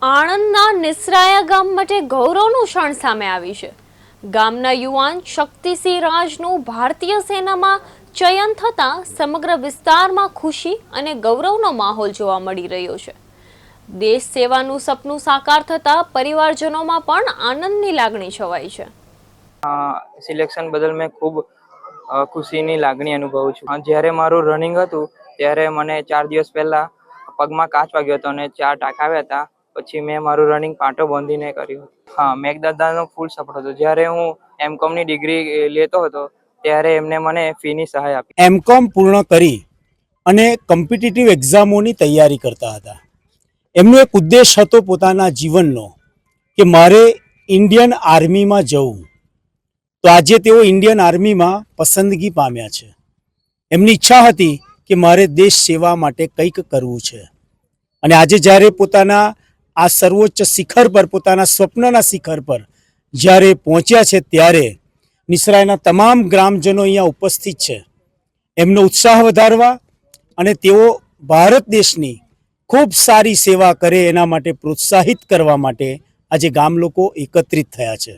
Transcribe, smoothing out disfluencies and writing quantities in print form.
આણંદના નિસરાયા ગામ માટે ગૌરવનું ક્ષણ સામે આવી છે। ગામના યુવાન શક્તિસિંહ રાજનું ભારતીય સેનામાં ચયન થતાં સમગ્ર વિસ્તારમાં ખુશી અને ગૌરવનો માહોલ જોવા મળી રહ્યો છે। દેશ સેવાનું સપનું સાકાર થતાં પરિવારજનોમાં પણ આનંદની લાગણી છવાઈ છે। સિલેક્શન બદલ મેં ખૂબ ખુશીની લાગણી અનુભવું છું। જ્યારે મારું રનિંગ હતું ત્યારે મને 4 દિવસ પહેલા પગમાં કાચ વાગ્યો હતો અને 4 ટાંકા આવ્યા હતા। પછી મેં મારું રનિંગ પાટો બાંધીને કર્યું। મેઘદાદાનો ફૂલ સપોર્ટ હતો। જ્યારે હું એમકોમની ડિગ્રી લેતો હતો ત્યારે એમને મને ફીની સહાય આપી। એમકોમ પૂર્ણ કરી અને કોમ્પિટિટિવ એક્ઝામોની તૈયારી કરતા હતા। એમનો એક ઉદ્દેશ હતો પોતાના જીવનનો કે મારે ઇન્ડિયન આર્મીમાં જવું। તો આજે તેઓ ઇન્ડિયન આર્મીમાં પસંદગી પામ્યા છે। એમની ઈચ્છા હતી કે મારે દેશ સેવા માટે કંઈક કરવું છે અને આજે જ્યારે પોતાના આ સર્વોચ્ચ શિખર પર, પોતાના સ્વપ્નના શિખર પર જ્યારે પહોંચ્યા છે ત્યારે નિસરાયના તમામ ગ્રામજનો અહીંયા ઉપસ્થિત છે। એમનો ઉત્સાહ વધારવા અને તેઓ ભારત દેશની ખૂબ સારી સેવા કરે એના માટે પ્રોત્સાહિત કરવા માટે આજે ગામ લોકો એકત્રિત થયા છે।